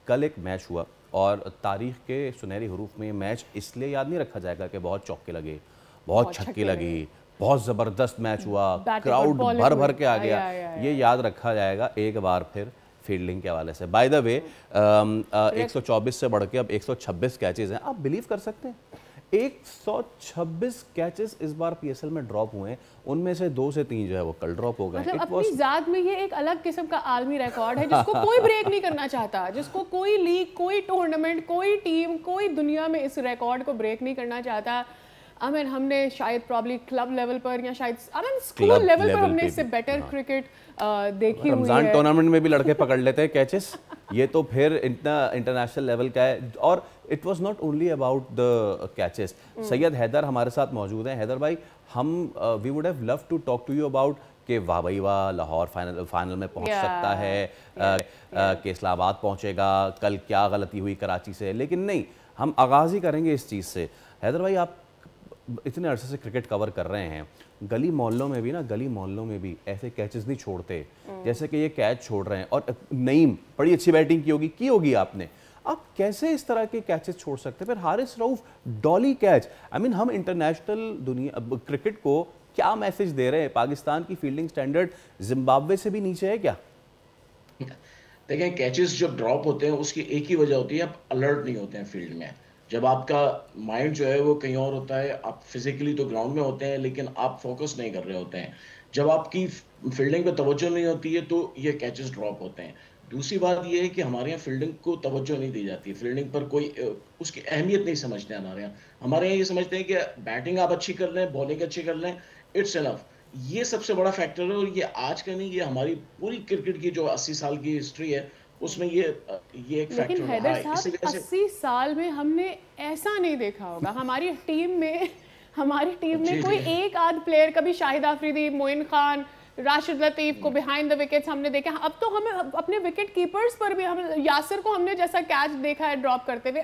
कल एक मैच हुआ और तारीख के सुनहरी हरूफ में ये मैच इसलिए याद नहीं रखा जाएगा कि बहुत चौके लगे, बहुत छक्के लगे, बहुत ज़बरदस्त मैच हुआ, क्राउड भर भर के आ गया। ये याद रखा जाएगा एक बार फिर फील्डिंग के हवाले से। बाय द वे 124 से बढ़ के अब 126 कैचेज हैं। आप बिलीव कर सकते हैं 126 कैचेस इस बार पीएसएल में ड्रॉप हुए हैं, उनमें से 2 से 3 जो है वो कल ड्रॉप हो गए। मतलब अपनी जात में ये एक अलग किस्म का आलमी रिकॉर्ड है जिसको कोई ब्रेक नहीं करना चाहता, जिसको कोई लीग, कोई टूर्नामेंट, कोई टीम, कोई दुनिया में इस रिकॉर्ड को ब्रेक नहीं करना चाहता। हमने शायद प्रॉब्ली क्लब लेवल पर या शायद स्कूल लेवल पर हमने इससे बेटर क्रिकेट देखी हुई है। रमजान टूर्नामेंट में भी लड़के पकड़ लेते हैं कैचेस, ये तो फिर इतना इंटरनेशनल लेवल का है। और it was not only about the catches. Syed Haider हमारे साथ मौजूद हैं। हैदर भाई, हम we would have love to talk to you about कि वाह भाई वाह, लाहौर फाइनल में पहुंच सकता है, कि इस्लामाबाद पहुंचेगा, कल क्या गलती हुई कराची से, लेकिन नहीं, हम आगाज़ ही करेंगे इस चीज़ से। हैदर भाई, आप इतने अरसे से क्रिकेट कवर कर रहे हैं, गली मोहल्लों में भी ऐसे कैचेस नहीं छोड़ते जैसे कि ये कैच छोड़ रहे हैं। और नईम बड़ी अच्छी बैटिंग की होगी आपने, आप कैसे इस तरह के कैचेस छोड़ सकते हैं? फिर हारिस रऊफ डॉली कैच, हम इंटरनेशनल दुनिया क्रिकेट को क्या मैसेज दे रहे हैं? पाकिस्तान की फील्डिंग स्टैंडर्ड जिम्बाब्वे से भी नीचे है क्या? देखें, कैचेस जब ड्रॉप होते हैं उसकी एक ही वजह होती है, आप अलर्ट नहीं होते हैं फील्ड में। जब आपका माइंड जो है वो कहीं और होता है, आप फिजिकली तो ग्राउंड में होते हैं लेकिन आप फोकस नहीं कर रहे होते हैं। जब आपकी फील्डिंग पे तवज्जो नहीं होती है तो ये कैचेस ड्रॉप होते हैं। दूसरी बात ये है कि हमारे यहाँ फील्डिंग को तवज्जो नहीं दी जाती, फील्डिंग पर कोई उसकी अहमियत नहीं समझते हमारे यहाँ ये समझते हैं कि बैटिंग आप अच्छी कर लें, बॉलिंग अच्छी कर लें, इट्स इनफ। ये सबसे बड़ा फैक्टर है और ये आज का नहीं, ये हमारी पूरी क्रिकेट की जो 80 साल की हिस्ट्री है उसमें ये एक फैक्टर लेकिन हैदर साहब, 80 साल में हमने ऐसा नहीं देखा होगा हमारी टीम में कोई एक आध प्लेयर, कभी शाहिद आफरीदी, मोइन खान, राशिद लतीफ को बिहाइंड द विकेट्स हमने देखा। अब तो हमें अपने विकेट कीपर्स पर भी, हम यासिर को हमने जैसा कैच देखा है ड्रॉप करते हुए,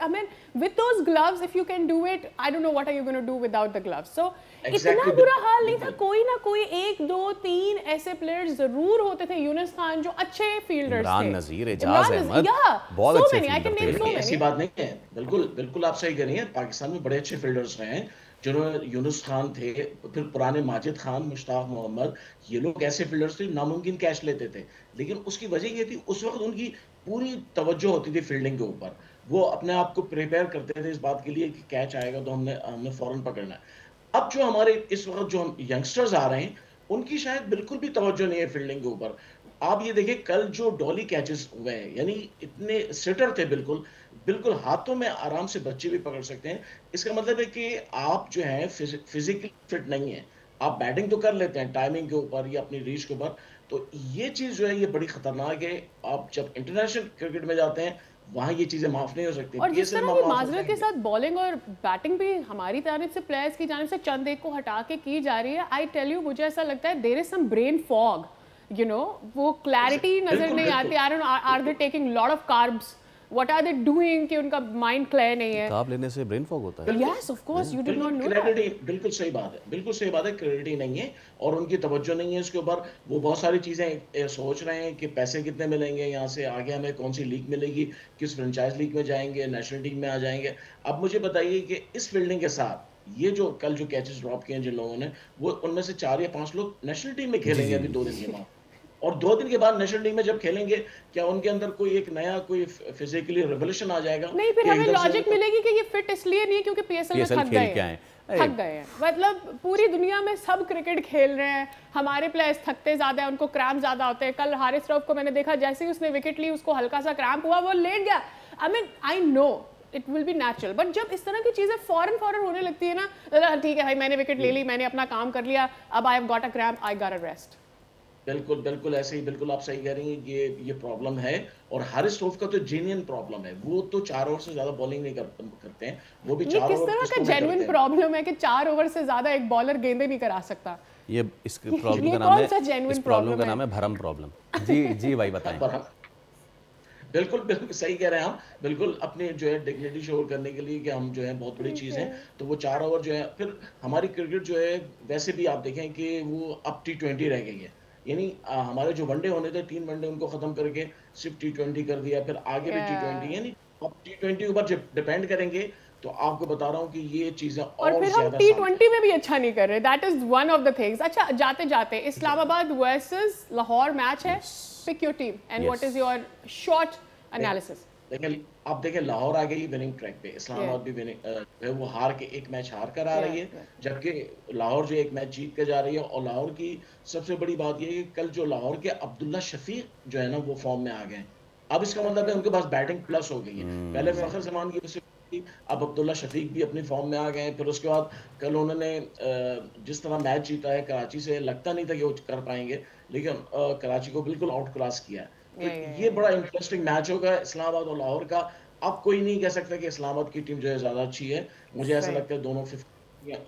with those gloves if you can do it, I don't know what are you gonna do without the gloves. So इतना बुरा हाल नहीं था। कोई ना कोई 1, 2, 3 ऐसे प्लेयर्स जरूर होते थे। यूनुस खान जो अच्छे फील्डर्स थे, इमरान नज़ीर, एजाज अहमद, बहुत अच्छे फील्डर थे। ऐसी बात नहीं है, बिल्कुल आप सही कह रही हैं। पाकिस्तान में बड़े अच्छे फील्डर्स रहे हैं, जिन्होंने यूनुस खान थे, फिर पुराने माजिद खान, मुश्ताक मोहम्मद, ये लोग ऐसे फील्डर्स थे नामुमकिन कैच लेते थे। लेकिन उसकी वजह ये थी उस वक्त उनकी पूरी तवज्जो होती थी फील्डिंग के ऊपर। वो अपने आप को प्रिपेयर करते थे इस बात के लिए कि कैच आएगा तो हमने फौरन पकड़ना है। अब जो हमारे इस वक्त जो यंगस्टर्स आ रहे हैं उनकी शायद बिल्कुल भी तवज्जो नहीं है फील्डिंग के ऊपर। आप ये देखिए कल जो डॉली कैचेस हुए हैं, यानी इतने सिटर थे, बिल्कुल हाथों में आराम से बच्चे भी पकड़ सकते हैं। इसका मतलब है कि आप जो है फिजिकली फिट नहीं है, आप बैटिंग तो कर लेते हैं टाइमिंग के ऊपर या अपनी रीच के ऊपर, तो ये चीज जो है ये बड़ी खतरनाक है। आप जब इंटरनेशनल क्रिकेट में जाते हैं वहां ये चीजें माफ नहीं हो सकती। और जिस तरह की माजरत के साथ बॉलिंग और बैटिंग भी हमारी जानिब से, प्लेयर्स की जानिब से चंद एक को हटा के की जा रही है, आई टेल यू, मुझे ऐसा लगता है there is some brain fog, you know, वो क्लैरिटी नजर नहीं आती। I don't know, are they taking lot of carbs, what are they doing कि उनका माइंड क्लियर नहीं है। कार्ब लेने से ब्रेन फॉग होता है? Yes of course, you did not know that. बिल्कुल सही बात है, क्लैरिटी नहीं है और उनकी तवज्जो नहीं है इसके ऊपर। वो बहुत सारी चीजें सोच रहे हैं कि पैसे कितने मिलेंगे, यहाँ से आगे हमें कौन सी लीग मिलेगी, किस फ्रेंचाइज लीग में जाएंगे, नेशनल टीम में आ जाएंगे। अब मुझे बताइए कि इस फील्डिंग के साथ ये जो कल जो कैचेस ड्रॉप किए हैं जिन लोगों ने, वो उनमें से 4 या 5 लोग नेशनल टीम में खेलेंगे अभी 2 दिन के बाद, और 2 दिन के बाद नेशनल टीम में जब खेलेंगे, क्या उनके अंदर कोई एक नया कोई फिजिकली रिवोल्यूशन आ जाएगा? नहीं, फिर हमें लॉजिक मिलेगी कि ये फिट इसलिए नहीं क्योंकि पीएसएल में थक गए हैं। मतलब पूरी दुनिया में सब क्रिकेट खेल रहे हैं, हमारे प्लेयर्स थकते ज्यादा हैं, उनको क्रैम्प ज्यादा होते हैं। कल हारिस रऊफ को मैंने देखा, जैसे ही उसने विकेट ली उसको हल्का सा क्रैम्प हुआ, वो लेट गया। I know it will be natural, but जब इस तरह की चीजें फौरन होने लगती है ना, ठीक है भाई मैंने विकेट ले ली, मैंने अपना काम कर लिया, अब I have got a cramp, I got a rest. बिल्कुल ऐसे ही, बिल्कुल आप सही कह रही हैं, ये प्रॉब्लम है। और हारिस रऊफ का तो जेन्युइन प्रॉब्लम है, वो तो 4 ओवर से ज्यादा बॉलिंग नहीं करते हैं, वो भी 4 ओवर। किस तरह का जेन्युइन प्रॉब्लम है कि 4 ओवर से ज्यादा एक बॉलर गेंदे नहीं करा सकता? ये इस प्रॉब्लम का नाम है भरम प्रॉब्लम। जी भाई बताएं। बिल्कुल सही कह रहे हैं आप, बिल्कुल अपने जो है डिग्निटी शो करने के लिए कि हम जो है बहुत बड़ी चीज़ है, तो वो 4 ओवर जो है, फिर हमारी क्रिकेट जो है वैसे भी आप देखें कि वो अब T20 रह गई है, यानी हमारे जो वनडे होने थे 3 वनडे उनको खत्म करके सिर्फ T20 कर दिया, फिर आगे भी T20, यानी अब T20 के ऊपर जब डिपेंड करेंगे तो आपको बता रहा हूँ कि ये चीजें और फिर हम T20 में भी अच्छा नहीं कर रहे, that is one of the things. अच्छा, जाते जाते इस्लामाबाद वर्सेस लाहौर मैच है, pick your team and what is your short analysis. देखिए, आप देखें लाहौर आ गई विनिंग ट्रैक पे, इस्लामाबाद भी विनिंग, वो हार के एक मैच हार कर आ रही है, जबकि लाहौर जो एक मैच जीत कर जा रही है। और लाहौर की सबसे बड़ी बात ये है कि कल जो लाहौर के अब्दुल्ला शफीक जो है ना वो फॉर्म में आ गए। अब इसका मतलब है उनके पास बैटिंग प्लस हो गई है। पहले फखर जमान की वजह से, अब अब्दुल्ला शफीक भी अपनी फॉर्म में आ गए। फिर उसके बाद कल उन्होंने जिस तरह मैच जीता है कराची से, लगता नहीं था कि वो कर पाएंगे, लेकिन कराची को बिल्कुल आउट क्लास किया है। तो ये बड़ा इंटरेस्टिंग मैच होगा इस्लामाबाद और लाहौर का। अब कोई नहीं कह सकता कि इस्लामाबाद की टीम जो है ज्यादा अच्छी है, मुझे ऐसा लगता है दोनों 50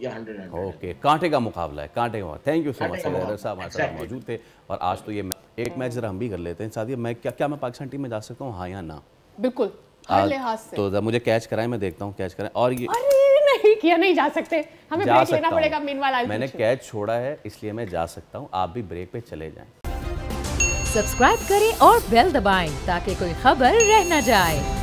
या 100। ओके, कांटे का मुकाबला है, कांटे का। Thank you so much Haider sahab, हमारे साथ मौजूद थे। और आज तो ये एक मैच जरा हम भी कर लेते हैं सादिया। मैं क्या मैं पाकिस्तान टीम में जा सकता हूँ, हाँ या ना? बिल्कुल, हर लिहाज से। तो जब मुझे कैच कराएं, मैं देखता हूँ कैच कराएं। और ये नहीं किया, नहीं जा सकते, हमें ब्रेक लेना पड़ेगा। मीनवाइल मैंने कैच छोड़ा है इसलिए मैं जा सकता हूँ, आप भी ब्रेक पे चले जाएं। सब्सक्राइब करें और बेल दबाएं ताकि कोई खबर रह न जाए।